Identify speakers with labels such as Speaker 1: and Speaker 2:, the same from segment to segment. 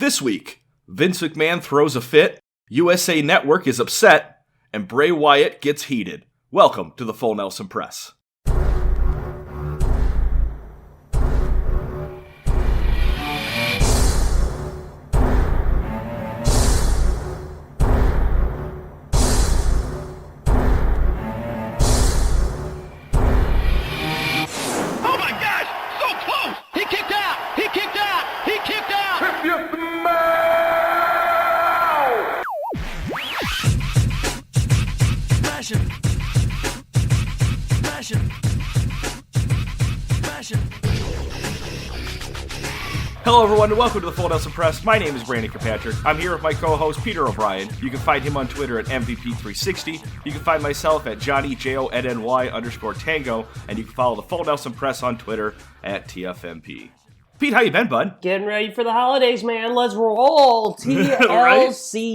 Speaker 1: This week, Vince McMahon throws a fit, USA Network is upset, and Bray Wyatt gets heated. Welcome to the Full Nelson Press. Hello everyone and welcome to the Full Nelson Press. My name is Randy Kirkpatrick. I'm here with my co-host Peter O'Brien. You can find him on Twitter at MVP360. You can find myself at JohnnyJONNY_Tango. And you can follow the Full Nelson Press on Twitter at TFNP. Pete, how you been, bud?
Speaker 2: Getting ready for the holidays, man. Let's roll. TLC.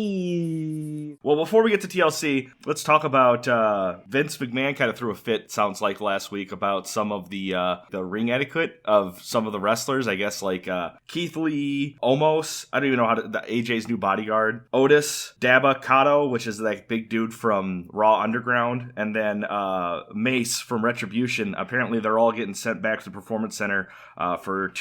Speaker 1: Well, before we get to TLC, let's talk about Vince McMahon kind of threw a fit, sounds like, last week about some of the ring etiquette of some of the wrestlers. I guess like Kieth Lee, Omos, I don't even know AJ's new bodyguard, Otis, Dabba, Kato, which is that big dude from Raw Underground, and then Mace from Retribution. Apparently, they're all getting sent back to the Performance Center for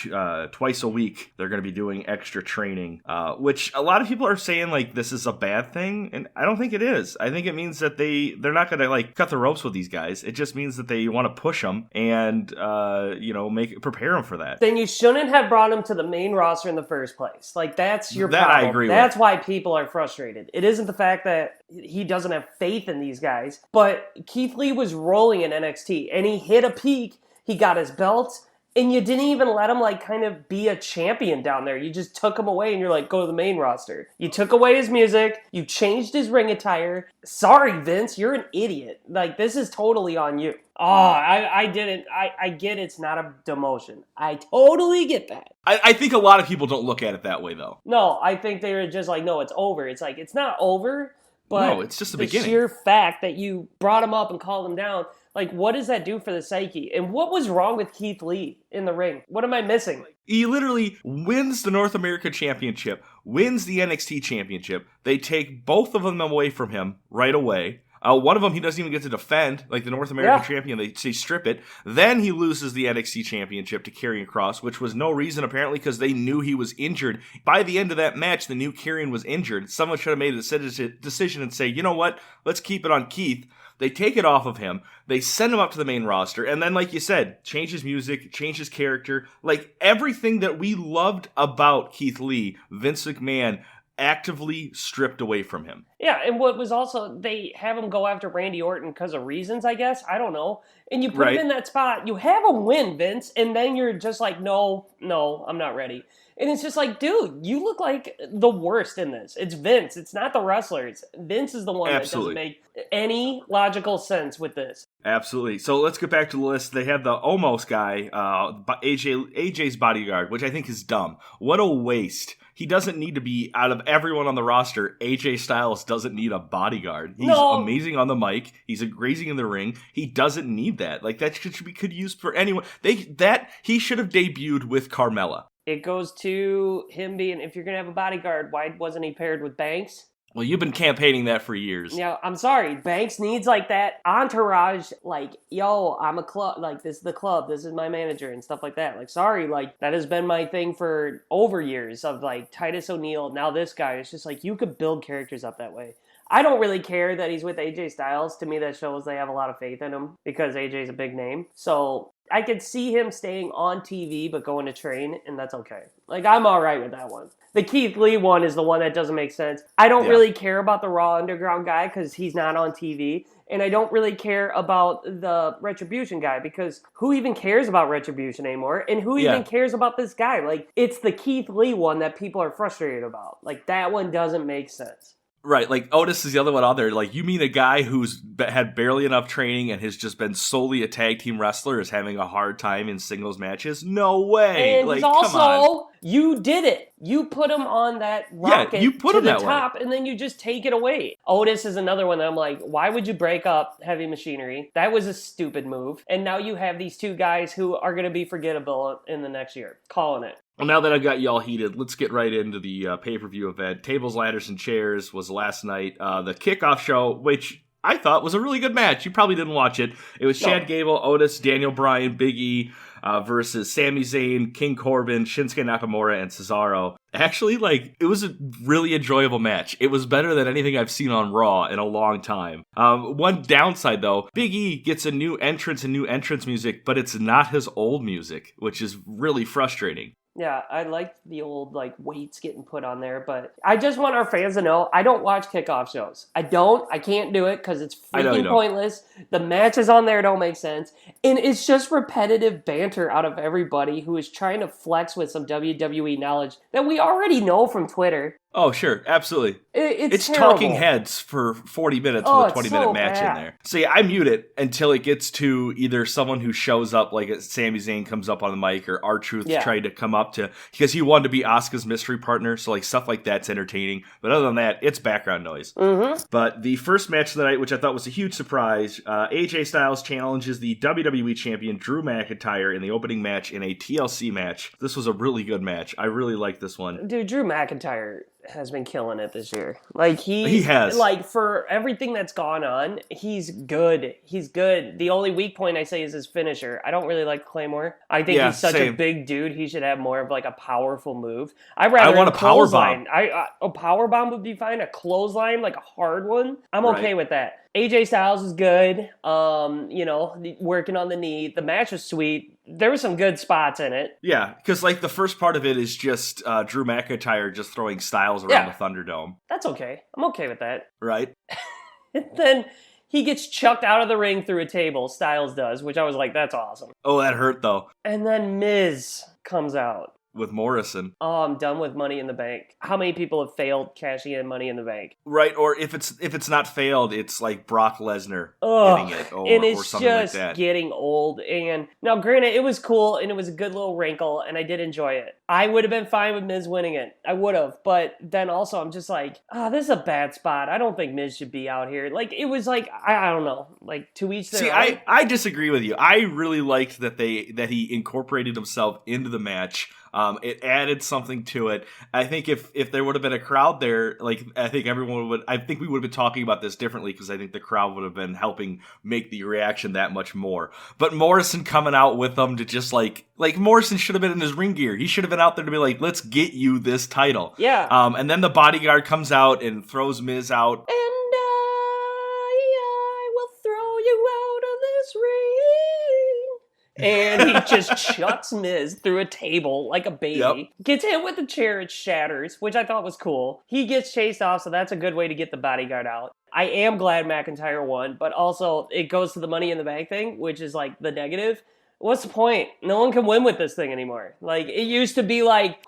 Speaker 1: twice a week. They're going to be doing extra training, which a lot of people are saying like this is a bad thing, and I don't think it is. I think it means that they're not going to like cut the ropes with these guys. It just means that they want to push them and prepare them for that.
Speaker 2: Then you shouldn't have brought him to the main roster in the first place. Like that's your problem.
Speaker 1: I agree
Speaker 2: That's
Speaker 1: with.
Speaker 2: why people are frustrated. It isn't the fact that he doesn't have faith in these guys, but Kieth Lee was rolling in NXT and he hit a peak. He got his belt. And you didn't even let him, like, kind of be a champion down there. You just took him away and you're like, go to the main roster. You took away his music. You changed his ring attire. Sorry, Vince, you're an idiot. Like, this is totally on you. Oh, I didn't. I get it's not a demotion. I totally get that.
Speaker 1: I think a lot of people don't look at it that way, though.
Speaker 2: No, I think they're just like, no, it's over. It's like, it's not over, but
Speaker 1: no, it's just the beginning.
Speaker 2: Sheer fact that you brought him up and called him down, like, what does that do for the psyche? And what was wrong with Kieth Lee in the ring? What am I missing?
Speaker 1: He literally wins the North America Championship, wins the NXT Championship. They take both of them away from him right away. One of them he doesn't even get to defend, like the North American champion. They strip it. Then he loses the NXT Championship to Karrion Kross, which was no reason apparently because they knew he was injured. By the end of that match, they knew Karrion was injured. Someone should have made a decision and say, you know what, let's keep it on Keith. They take it off of him. They send him up to the main roster. And then, like you said, change his music, change his character. Like, everything that we loved about Kieth Lee, Vince McMahon actively stripped away from him.
Speaker 2: Yeah, and what was also, they have him go after Randy Orton because of reasons, I guess. I don't know. And you put him in that spot. You have him win, Vince. And then you're just like, no, I'm not ready. And it's just like, dude, you look like the worst in this. It's Vince. It's not the wrestlers. Vince is the one that doesn't make any logical sense with this.
Speaker 1: Absolutely. So let's get back to the list. They have the Omos guy, AJ's bodyguard, which I think is dumb. What a waste. He doesn't need to be, out of everyone on the roster, AJ Styles doesn't need a bodyguard. He's amazing on the mic. He's amazing in the ring. He doesn't need that. Like, that could use for anyone. He should have debuted with Carmella.
Speaker 2: It goes to him being, if you're going to have a bodyguard, why wasn't he paired with Banks?
Speaker 1: Well, you've been campaigning that for years.
Speaker 2: Yeah, I'm sorry. Banks needs, like, that entourage, like, yo, I'm a club, like, this is the club, this is my manager, and stuff like that. Like, sorry, like, that has been my thing for over years of, like, Titus O'Neil, now this guy. It's just, like, you could build characters up that way. I don't really care that he's with AJ Styles. To me, that shows they have a lot of faith in him because AJ's a big name. So I could see him staying on TV but going to train, and that's okay. Like, I'm all right with that one. The Kieth Lee one is the one that doesn't make sense. I don't really care about the Raw Underground guy because he's not on TV. And I don't really care about the Retribution guy because who even cares about Retribution anymore? And who even cares about this guy? Like, it's the Kieth Lee one that people are frustrated about. Like, that one doesn't make sense.
Speaker 1: Right, like Otis is the other one out there. Like, you mean a guy who's had barely enough training and has just been solely a tag team wrestler is having a hard time in singles matches? No way!
Speaker 2: And
Speaker 1: like,
Speaker 2: he's also You did it. You put him on that rocket
Speaker 1: you put
Speaker 2: to
Speaker 1: him
Speaker 2: the
Speaker 1: that
Speaker 2: top, and then you just take it away. Otis is another one that I'm like, why would you break up Heavy Machinery? That was a stupid move. And now you have these two guys who are going to be forgettable in the next year. Calling it.
Speaker 1: Well, now that I've got y'all heated, let's get right into the pay-per-view event. Tables, Ladders, and Chairs was last night. The Kickoff Show, which I thought was a really good match. You probably didn't watch it. It was Chad Gable, Otis, Daniel Bryan, Big E versus Sami Zayn, King Corbin, Shinsuke Nakamura, and Cesaro. Actually, it was a really enjoyable match. It was better than anything I've seen on Raw in a long time. One downside, though, Big E gets a new entrance and new entrance music, but it's not his old music, which is really frustrating.
Speaker 2: Yeah, I like the old, weights getting put on there, but I just want our fans to know, I don't watch kickoff shows. I can't do it because it's freaking pointless. The matches on there don't make sense, and it's just repetitive banter out of everybody who is trying to flex with some WWE knowledge that we already know from Twitter.
Speaker 1: Oh, sure. Absolutely.
Speaker 2: It's
Speaker 1: talking heads for 40 minutes with a 20-minute match in there. See, I mute it until it gets to either someone who shows up, like Sami Zayn comes up on the mic, or R-Truth tried to come up to, because he wanted to be Asuka's mystery partner, so stuff like that's entertaining. But other than that, it's background noise.
Speaker 2: Mm-hmm.
Speaker 1: But the first match of the night, which I thought was a huge surprise, AJ Styles challenges the WWE champion Drew McIntyre in the opening match in a TLC match. This was a really good match. I really liked this one.
Speaker 2: Dude, Drew McIntyre has been killing it this year.
Speaker 1: He has.
Speaker 2: For everything that's gone on, he's good. He's good. The only weak point I say is his finisher. I don't really like Claymore. I think he's such a big dude. He should have more of a powerful move. I want a power bomb. A power bomb would be fine. A clothesline, a hard one. I'm okay with that. AJ Styles is good. Working on the knee. The match was sweet. There were some good spots in it.
Speaker 1: Yeah, because the first part of it is just Drew McIntyre just throwing Styles around the Thunderdome.
Speaker 2: That's okay. I'm okay with that.
Speaker 1: Right.
Speaker 2: And then he gets chucked out of the ring through a table, Styles does, which I was like, that's awesome.
Speaker 1: Oh, that hurt, though.
Speaker 2: And then Miz comes out.
Speaker 1: With Morrison.
Speaker 2: Oh, I'm done with Money in the Bank. How many people have failed cashing in Money in the Bank?
Speaker 1: Right, or if it's not failed, it's like Brock Lesnar getting it,
Speaker 2: and it's
Speaker 1: or something
Speaker 2: just
Speaker 1: like that.
Speaker 2: Getting old. And now, granted, it was cool and it was a good little wrinkle, and I did enjoy it. I would have been fine with Miz winning it. I would have, but then also I'm just like, this is a bad spot. I don't think Miz should be out here. It was I don't know, to each their own.
Speaker 1: See, I disagree with you. I really liked that he incorporated himself into the match. It added something to it. I think if there would have been a crowd there, I think we would have been talking about this differently, because I think the crowd would have been helping make the reaction that much more. But Morrison coming out with them to just Morrison should have been in his ring gear. He should have been out there to be like, let's get you this title.
Speaker 2: Yeah.
Speaker 1: And then the bodyguard comes out and throws Miz out.
Speaker 2: And I will throw you out of this ring. And he just chucks Miz through a table like a baby. Yep. Gets hit with the chair, it shatters, which I thought was cool. He gets chased off, so that's a good way to get the bodyguard out. I am glad McIntyre won, but also it goes to the Money in the Bank thing, which is the negative. What's the point? No one can win with this thing anymore. It used to be when's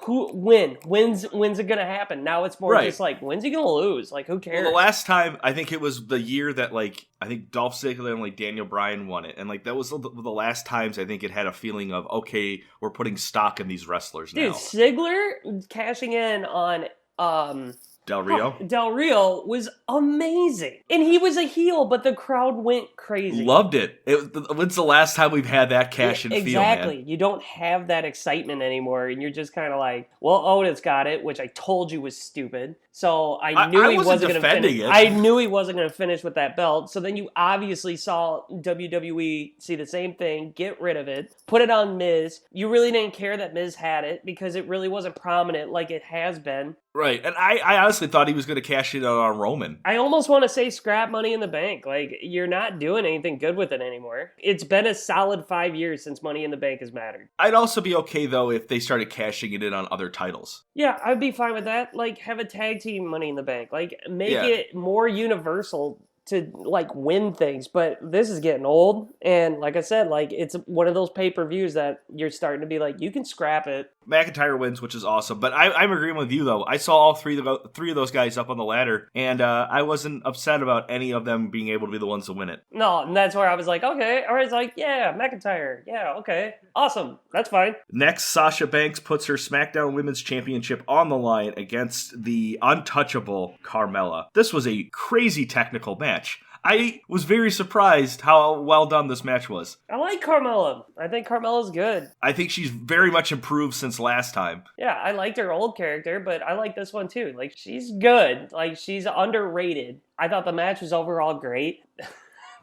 Speaker 2: it gonna happen? Now it's more just when's he gonna lose? Who cares?
Speaker 1: Well, the last time, I think it was the year that I think Dolph Ziggler and Daniel Bryan won it, and that was the last times I think it had a feeling of, okay, we're putting stock in these wrestlers now.
Speaker 2: Dude, Ziggler cashing in on
Speaker 1: Del Rio?
Speaker 2: Del Rio was amazing. And he was a heel, but the crowd went crazy.
Speaker 1: Loved it. When's the last time we've had that cash and feel,
Speaker 2: exactly.
Speaker 1: man?
Speaker 2: You don't have that excitement anymore, and you're just kind of well, Otis got it, which I told you was stupid. So I knew he wasn't going to finish. I knew he wasn't going to finish with that belt. So then you obviously saw WWE see the same thing, get rid of it, put it on Miz. You really didn't care that Miz had it because it really wasn't prominent like it has been.
Speaker 1: Right, and I honestly thought he was going to cash it out on Roman.
Speaker 2: I almost want to say scrap Money in the Bank. You're not doing anything good with it anymore. It's been a solid 5 years since Money in the Bank has mattered.
Speaker 1: I'd also be okay, though, if they started cashing it in on other titles.
Speaker 2: Yeah, I'd be fine with that. Have a tag team Money in the Bank. Make it more universal to win things, but this is getting old, and like I said, it's one of those pay-per-views that you're starting to be you can scrap it.
Speaker 1: McIntyre wins, which is awesome. But I'm agreeing with you, though. I saw all three of those guys up on the ladder, and I wasn't upset about any of them being able to be the ones to win it.
Speaker 2: No, and that's where I was like, okay. I was like, yeah, McIntyre. Yeah, okay. Awesome. That's fine.
Speaker 1: Next, Sasha Banks puts her SmackDown Women's Championship on the line against the untouchable Carmella. This was a crazy technical match. I was very surprised how well done this match was.
Speaker 2: I like Carmella. I think Carmella's good.
Speaker 1: I think she's very much improved since last time.
Speaker 2: Yeah, I liked her old character, but I like this one too. Like, she's good. Like, she's underrated. I thought the match was overall great.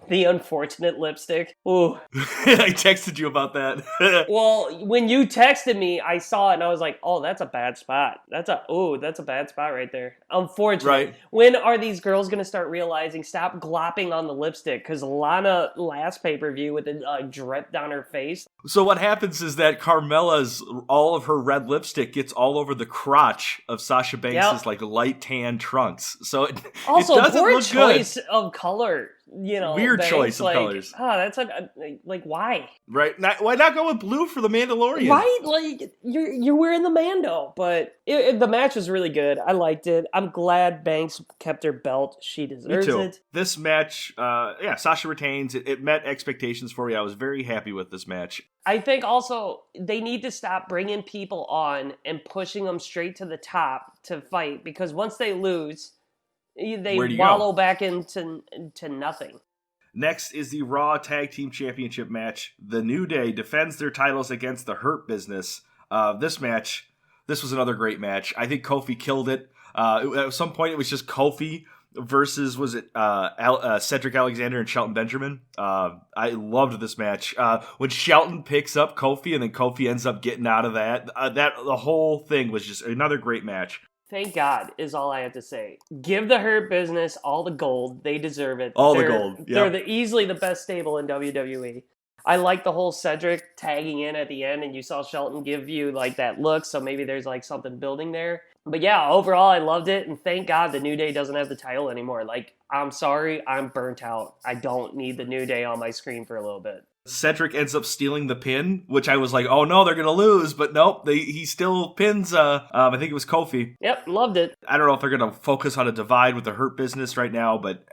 Speaker 2: The unfortunate lipstick. Ooh.
Speaker 1: I texted you about that.
Speaker 2: Well, when you texted me, I saw it and I was like, oh, that's a bad spot. That's a bad spot right there. Unfortunate.
Speaker 1: Right.
Speaker 2: When are these girls going to start realizing, stop glopping on the lipstick? Because Lana last pay-per-view with it dripped down her face.
Speaker 1: So what happens is that Carmella's, all of her red lipstick gets all over the crotch of Sasha Banks' like light tan trunks. So it doesn't
Speaker 2: poor
Speaker 1: look
Speaker 2: choice
Speaker 1: good.
Speaker 2: of color. You know,
Speaker 1: weird
Speaker 2: Banks,
Speaker 1: choice of colors.
Speaker 2: That's like why?
Speaker 1: Right? Why not go with blue for the Mandalorian?
Speaker 2: Right? Like you're wearing the Mando, but the match was really good. I liked it. I'm glad Banks kept her belt. She deserves it.
Speaker 1: This match, Sasha retains. It met expectations for me. I was very happy with this match.
Speaker 2: I think also they need to stop bringing people on and pushing them straight to the top to fight, because once they lose, they wallow back into nothing.
Speaker 1: Next is the Raw Tag Team Championship match. The New Day defends their titles against the Hurt Business. This was another great match. I think Kofi killed it. At some point, it was just Kofi versus, Cedric Alexander and Shelton Benjamin. I loved this match. When Shelton picks up Kofi and then Kofi ends up getting out of that the whole thing was just another great match.
Speaker 2: Thank God is all I have to say. Give the Hurt Business all the gold. They deserve it.
Speaker 1: The gold. Yep.
Speaker 2: They're easily the best stable in WWE. I like the whole Cedric tagging in at the end, and you saw Shelton give you like that look, so maybe there's like something building there. But yeah, overall, I loved it, and thank God the New Day doesn't have the title anymore. Like, I'm sorry, I'm burnt out. I don't need the New Day on my screen for a little bit.
Speaker 1: Cedric ends up stealing the pin, which I was like, oh no, they're going to lose. But nope, he still pins, I think it was Kofi.
Speaker 2: Yep, loved it.
Speaker 1: I don't know if they're going to focus on a divide with the Hurt Business right now, but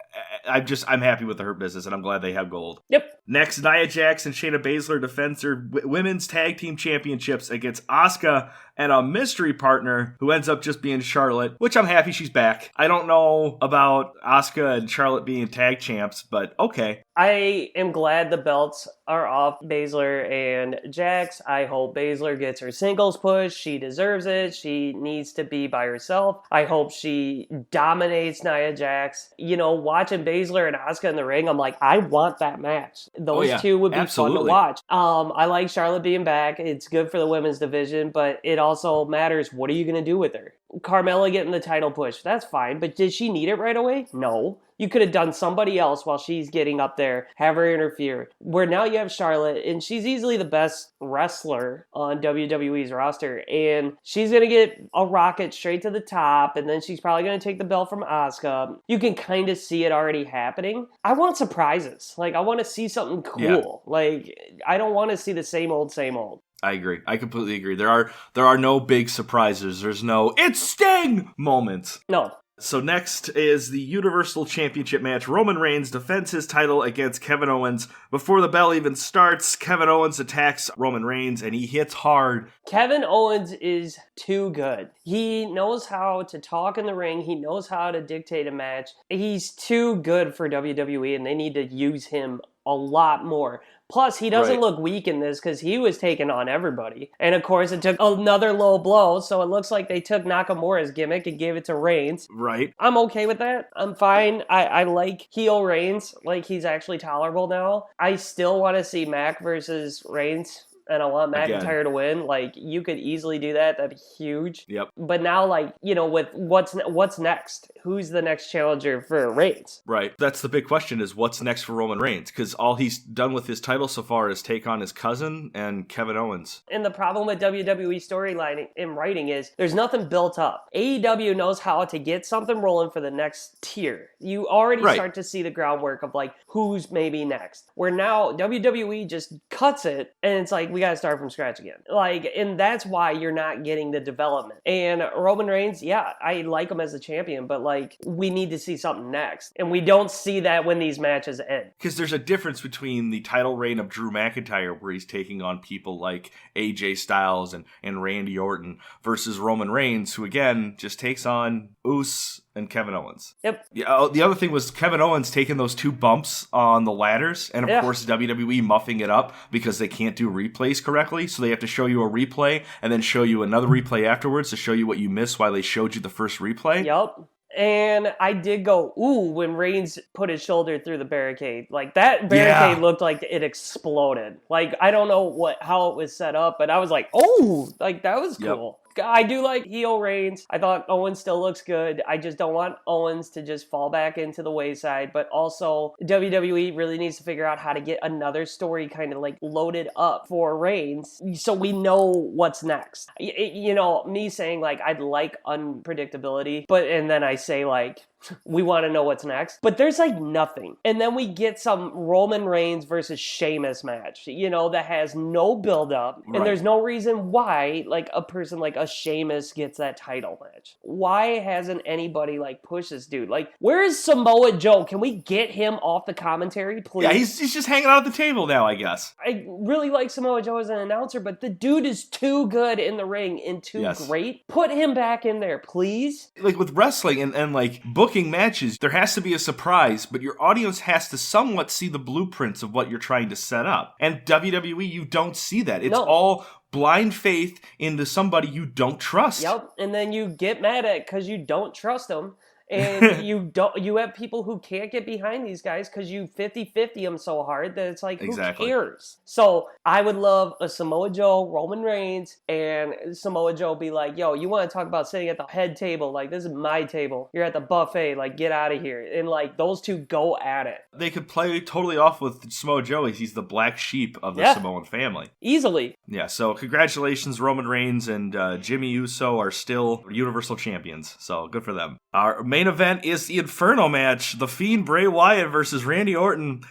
Speaker 1: I'm happy with the Hurt Business, and I'm glad they have gold.
Speaker 2: Yep.
Speaker 1: Next, Nia Jax and Shayna Baszler defends their women's tag team championships against Asuka and a mystery partner who ends up just being Charlotte, which I'm happy she's back. I don't know about Asuka and Charlotte being tag champs, but okay.
Speaker 2: I am glad the belts are off Baszler and Jax. I hope Baszler gets her singles push. She deserves it. She needs to be by herself. I hope she dominates Nia Jax. You know, watching Baszler and Asuka in the ring, I'm like, I want that match. Those two would be fun to watch. I like Charlotte being back. It's good for the women's division, but it also matters, what are you going to do with her? Carmella getting the title push, that's fine, but did she need it right away? No. You could have done somebody else while she's getting up there, have her interfere. Where now you have Charlotte, and she's easily the best wrestler on WWE's roster, and she's going to get a rocket straight to the top, and then she's probably going to take the belt from Asuka. You can kind of see it already happening. I want surprises. Like, I want to see something cool. Yeah. Like, I don't want to see the same old, same old.
Speaker 1: I agree. I completely agree. There are no big surprises. There's no "it's Sting" moments.
Speaker 2: No.
Speaker 1: So next is the Universal Championship match. Roman Reigns defends his title against Kevin Owens. Before the bell even starts, Kevin Owens attacks Roman Reigns, and he hits hard.
Speaker 2: Kevin Owens is too good. He knows how to talk in the ring. He knows how to dictate a match. He's too good for WWE, and they need to use him a lot more. Plus, he doesn't look weak in this because he was taking on everybody. And of course, it took another low blow, so it looks like they took Nakamura's gimmick and gave it to Reigns.
Speaker 1: Right.
Speaker 2: I'm okay with that. I'm fine. I like heel Reigns. Like, he's actually tolerable now. I still want to see Mac versus Reigns. And I want McIntyre to win. Like, you could easily do that. That'd be huge.
Speaker 1: Yep.
Speaker 2: But now, like, you know, with what's next? Who's the next challenger for Reigns?
Speaker 1: Right. That's the big question, is what's next for Roman Reigns? Because all he's done with his title so far is take on his cousin and Kevin Owens.
Speaker 2: And the problem with WWE storyline in writing is there's nothing built up. AEW knows how to get something rolling for the next tier. You already start to see the groundwork of, like, who's maybe next. Where now WWE just cuts it, and it's like, we got to start from scratch again. Like, and that's why you're not getting the development. And Roman Reigns, yeah, I like him as a champion, but like, we need to see something next. And we don't see that when these matches end.
Speaker 1: Because there's a difference between the title reign of Drew McIntyre, where he's taking on people like AJ Styles and Randy Orton, versus Roman Reigns, who again just takes on Usos and Kevin Owens.
Speaker 2: Yep.
Speaker 1: Yeah. The other thing was Kevin Owens taking those 2 bumps on the ladders, and of course WWE muffing it up because they can't do replays correctly, so they have to show you a replay and then show you another replay afterwards to show you what you missed while they showed you the first replay.
Speaker 2: Yep. And I did go, ooh, when Reigns put his shoulder through the barricade. Like, that barricade looked like it exploded. Like, I don't know how it was set up, but I was like, oh, like, that was cool. I do like heel Reigns. I thought Owens still looks good. I just don't want Owens to just fall back into the wayside. But also, WWE really needs to figure out how to get another story kind of like loaded up for Reigns so we know what's next. You know, me saying like I'd like unpredictability, and then I say like, we want to know what's next. But there's like nothing. And then we get some Roman Reigns versus Sheamus match, you know, that has no build-up. And there's no reason why, like, a person like a Sheamus gets that title match. Why hasn't anybody, like, pushed this dude? Like, where is Samoa Joe? Can we get him off the commentary, please?
Speaker 1: Yeah, he's just hanging out at the table now, I guess.
Speaker 2: I really like Samoa Joe as an announcer, but the dude is too good in the ring and too great. Put him back in there, please.
Speaker 1: Like, with wrestling and like, booking matches, there has to be a surprise, but your audience has to somewhat see the blueprints of what you're trying to set up. And WWE, you don't see that. It's all blind faith into somebody you don't trust.
Speaker 2: Yep, and then you get mad at it because you don't trust them. And you have people who can't get behind these guys because you 50-50 them so hard that it's like, who cares? So I would love a Samoa Joe, Roman Reigns, and Samoa Joe be like, yo, you want to talk about sitting at the head table? Like, this is my table. You're at the buffet. Like, get out of here. And like, those two go at it.
Speaker 1: They could play totally off with Samoa Joe. He's the black sheep of the Samoan family.
Speaker 2: Easily.
Speaker 1: Yeah, so congratulations, Roman Reigns and Jimmy Uso are still Universal Champions. So good for them. Our main event is the Inferno match, The Fiend Bray Wyatt versus Randy Orton.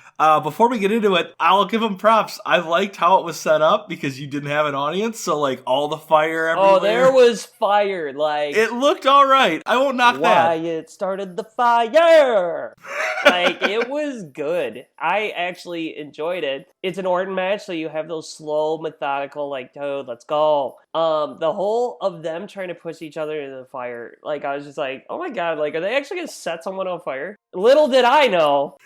Speaker 1: Before we get into it, I'll give him props. I liked how it was set up because you didn't have an audience, so like all the fire everywhere.
Speaker 2: Oh, there was fire. Like,
Speaker 1: it looked all right. I won't knock that.
Speaker 2: Wyatt started the fire. Like, it was good. I actually enjoyed it. It's an Orton match, so you have those slow, methodical, like, dude, let's go. The whole of them trying to push each other into the fire, like, I was just like, oh my god, like, are they actually gonna set someone on fire? Little did I know.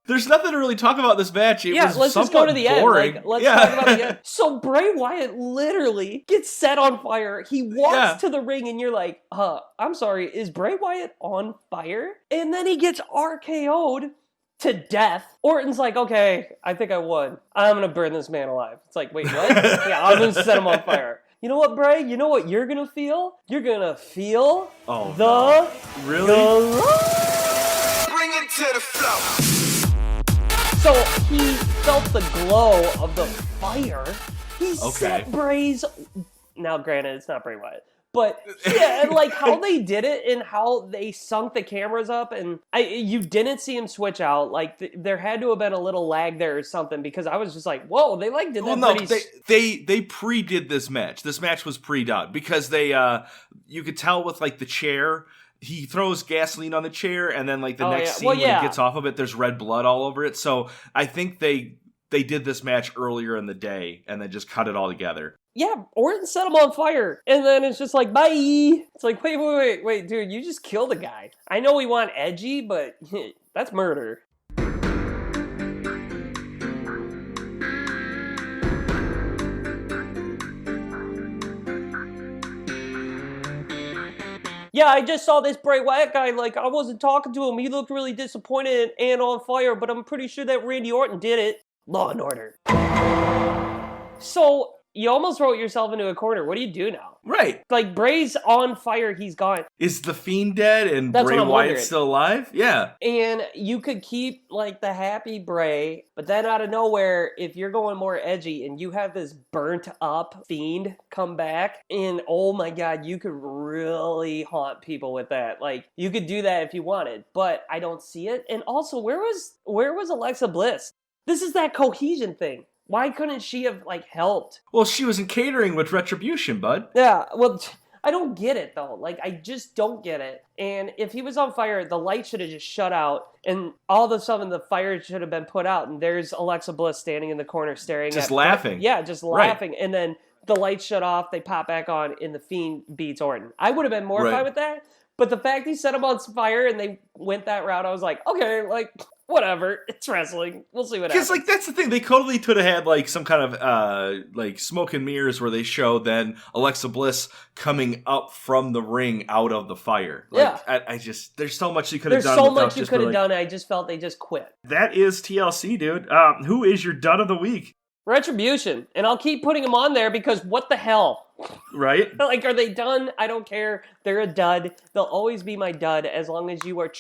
Speaker 1: There's nothing to really talk about this match.
Speaker 2: Let's just go to the
Speaker 1: boring.
Speaker 2: end. Like, let's talk about the end. So Bray Wyatt literally gets set on fire. He walks to the ring and you're like, I'm sorry, is Bray Wyatt on fire? And then he gets RKO'd to death. Orton's like, okay, I think I won. I'm gonna burn this man alive. It's like, wait, what? I'm gonna set him on fire. You know what, Bray? You know what you're gonna feel? You're gonna feel
Speaker 1: really?
Speaker 3: Bring it to the floor.
Speaker 2: So he felt the glow of the fire. He set Bray's... Now, granted, it's not Bray Wyatt. But, yeah, and like how they did it and how they sunk the cameras up. And you didn't see him switch out. Like, there had to have been a little lag there or something. Because I was just like, whoa, they like did that
Speaker 1: they pre-did this match. This match was pre-done. Because they, you could tell with like the chair... He throws gasoline on the chair, and then like the next scene when he gets off of it, there's red blood all over it. So I think they did this match earlier in the day, and then just cut it all together.
Speaker 2: Yeah, Orton set him on fire, and then it's just like, bye! It's like, wait, dude, you just killed a guy. I know we want edgy, but that's murder. Yeah, I just saw this Bray Wyatt guy, like, I wasn't talking to him. He looked really disappointed and on fire, but I'm pretty sure that Randy Orton did it. Law and Order. So, you almost wrote yourself into a corner. What do you do now?
Speaker 1: Right.
Speaker 2: Like, Bray's on fire, he's gone.
Speaker 1: Is the Fiend dead and Bray Wyatt's still alive? Yeah.
Speaker 2: And you could keep, like, the happy Bray, but then out of nowhere, if you're going more edgy and you have this burnt up Fiend come back, and oh my god, you could really haunt people with that. Like, you could do that if you wanted, but I don't see it. And also, where was Alexa Bliss? This is that cohesion thing. Why couldn't she have, like, helped?
Speaker 1: Well, she was in catering with Retribution, bud.
Speaker 2: Yeah, well, I don't get it, though. Like, I just don't get it. And if he was on fire, the light should have just shut out, and all of a sudden the fire should have been put out, and there's Alexa Bliss standing in the corner staring
Speaker 1: Just
Speaker 2: at...
Speaker 1: laughing.
Speaker 2: Yeah, just laughing. Right. And then the lights shut off, they pop back on, and the Fiend beats Orton. I would have been more fine with that, but the fact he set him on fire and they went that route, I was like, okay, like... whatever, it's wrestling. We'll see what happens.
Speaker 1: Because, like, that's the thing. They totally could have had, like, some kind of, like, smoke and mirrors where they show then Alexa Bliss coming up from the ring out of the fire. Like, yeah. I just, there's so much you could have done.
Speaker 2: There's so much you could have done. I just felt they just quit.
Speaker 1: That is TLC, dude. Who is your dud of the week?
Speaker 2: Retribution. And I'll keep putting them on there because what the hell?
Speaker 1: Right?
Speaker 2: Like, are they done? I don't care. They're a dud. They'll always be my dud as long as you are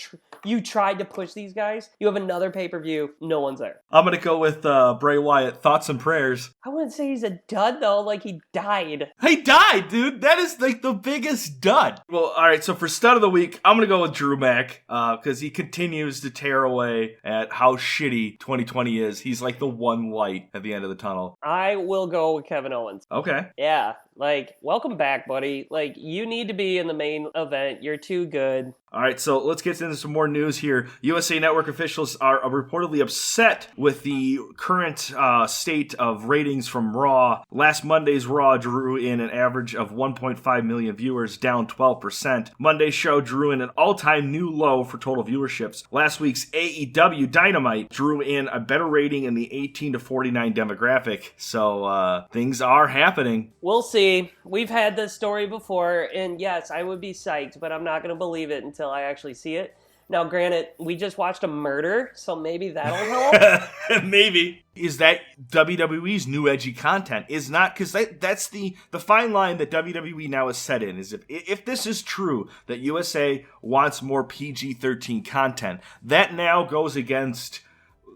Speaker 2: you tried to push these guys. You have another pay-per-view. No one's there.
Speaker 1: I'm going to go with Bray Wyatt. Thoughts and prayers.
Speaker 2: I wouldn't say he's a dud, though. Like, he died.
Speaker 1: He died, dude. That is, like, the biggest dud. Well, all right. So for stud of the week, I'm going to go with Drew Mack because he continues to tear away at how shitty 2020 is. He's like the one light at the end of the tunnel.
Speaker 2: I will go with Kevin Owens.
Speaker 1: Okay.
Speaker 2: Yeah. Like, welcome back, buddy. Like, you need to be in the main event. You're too good.
Speaker 1: All right, so let's get into some more news here. USA Network officials are reportedly upset with the current state of ratings from Raw. Last Monday's Raw drew in an average of 1.5 million viewers, down 12%. Monday's show drew in an all-time new low for total viewerships. Last week's AEW Dynamite drew in a better rating in the 18 to 49 demographic. So things are happening.
Speaker 2: We'll see. We've had this story before, and yes, I would be psyched, but I'm not going to believe it until I actually see it. Now, granted, we just watched a murder, so maybe that'll help.
Speaker 1: Maybe. Is that WWE's new edgy content? Is not, because that's the fine line that WWE now has set in, is if this is true, that USA wants more PG-13 content, that now goes against,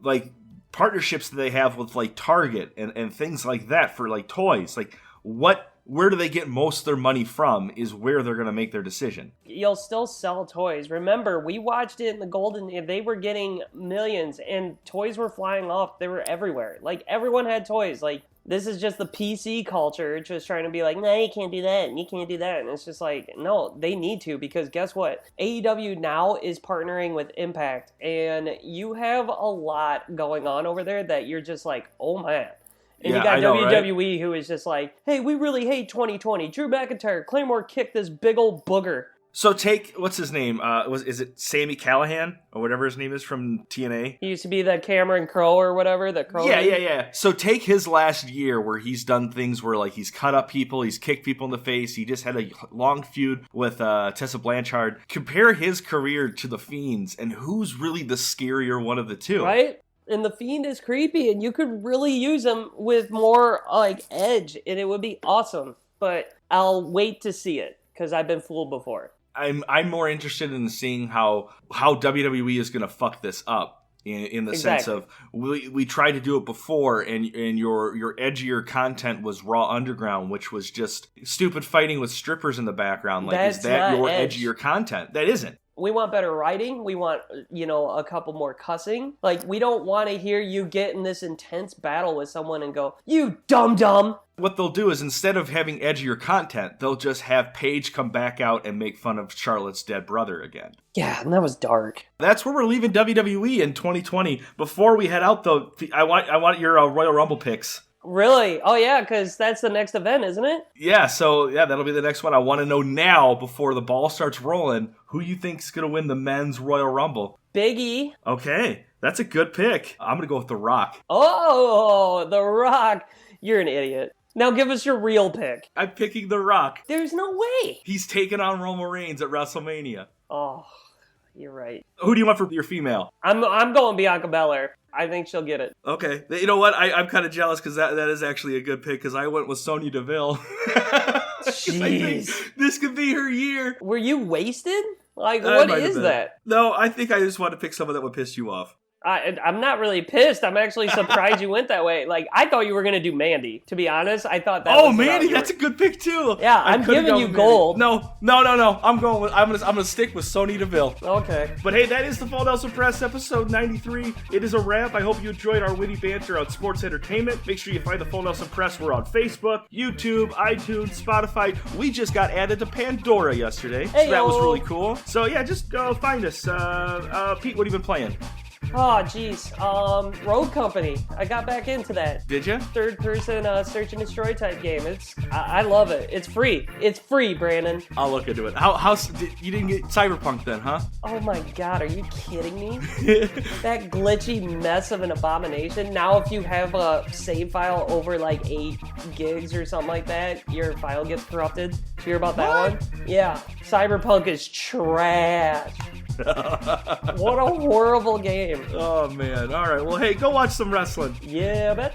Speaker 1: like, partnerships that they have with, like, Target and things like that for, like, toys. Like, where do they get most of their money from is where they're going to make their decision.
Speaker 2: You'll still sell toys. Remember, we watched it in the Golden... They were getting millions, and toys were flying off. They were everywhere. Like, everyone had toys. Like, this is just the PC culture just trying to be like, no, you can't do that, and you can't do that. And it's just like, no, they need to, because guess what? AEW now is partnering with Impact, and you have a lot going on over there that you're just like, oh, man. And you got WWE, right? Who is just like, hey, we really hate 2020. Drew McIntyre, Claymore kicked this big old booger.
Speaker 1: So take, what's his name? Is it Sami Callihan or whatever his name is from TNA?
Speaker 2: He used to be the Cameron Crowe or whatever. The Crow.
Speaker 1: Yeah. So take his last year where he's done things where, like, he's cut up people, he's kicked people in the face. He just had a long feud with Tessa Blanchard. Compare his career to the Fiend's, and who's really the scarier one of the two?
Speaker 2: Right? And the Fiend is creepy, and you could really use him with more, like, edge, and it would be awesome. But I'll wait to see it, because I've been fooled before.
Speaker 1: I'm more interested in seeing how WWE is going to fuck this up in the sense of we tried to do it before, and your edgier content was Raw Underground, which was just stupid fighting with strippers in the background. Like, is that your edgier content? That isn't.
Speaker 2: We want better writing. We want, a couple more cussing. Like, we don't want to hear you get in this intense battle with someone and go, you dumb.
Speaker 1: What they'll do is, instead of having edgier content, they'll just have Paige come back out and make fun of Charlotte's dead brother again.
Speaker 2: Yeah, and that was dark.
Speaker 1: That's where we're leaving WWE in 2020. Before we head out, though, I want your Royal Rumble picks.
Speaker 2: Really? Oh, yeah, because that's the next event, isn't it?
Speaker 1: Yeah, that'll be the next one. I want to know now, before the ball starts rolling, who you think's going to win the men's Royal Rumble?
Speaker 2: Big E.
Speaker 1: Okay, that's a good pick. I'm going to go with The Rock.
Speaker 2: Oh, The Rock. You're an idiot. Now give us your real pick.
Speaker 1: I'm picking The Rock.
Speaker 2: There's no way.
Speaker 1: He's taking on Roman Reigns at WrestleMania.
Speaker 2: Oh, you're right.
Speaker 1: Who do you want for your female?
Speaker 2: I'm going Bianca Belair. I think she'll get it.
Speaker 1: Okay. You know what? I'm kind of jealous because that is actually a good pick because I went with Sonya Deville.
Speaker 2: Jeez.
Speaker 1: This could be her year.
Speaker 2: Were you wasted? Like, what is that?
Speaker 1: No, I think I just want to pick someone that would piss you off.
Speaker 2: I'm not really pissed. I'm actually surprised you went that way. Like, I thought you were gonna do Mandy. To be honest, I thought that.
Speaker 1: Oh, Mandy, that's a good pick too.
Speaker 2: Yeah, I'm giving you gold.
Speaker 1: No. I'm gonna stick with Sonya Deville.
Speaker 2: Okay.
Speaker 1: But hey, that is the Full Nelson Press episode 93. It is a wrap. I hope you enjoyed our witty banter on sports entertainment. Make sure you find the Full Nelson Press. We're on Facebook, YouTube, iTunes, Spotify. We just got added to Pandora yesterday, so that was really cool. So yeah, just go find us. Pete, what have you been playing?
Speaker 2: Oh, jeez. Road Company. I got back into that.
Speaker 1: Did you?
Speaker 2: Third-person search and destroy type game. I love it. It's free. It's free, Brandon.
Speaker 1: I'll look into it. How you didn't get Cyberpunk then, huh?
Speaker 2: Oh my God, are you kidding me? That glitchy mess of an abomination. Now, if you have a save file over like 8 gigs or something like that, your file gets corrupted. Did you hear about that one? Yeah. Cyberpunk is trash. What a horrible game.
Speaker 1: Oh, man. All right. Well, hey, go watch some wrestling.
Speaker 2: Yeah, bet.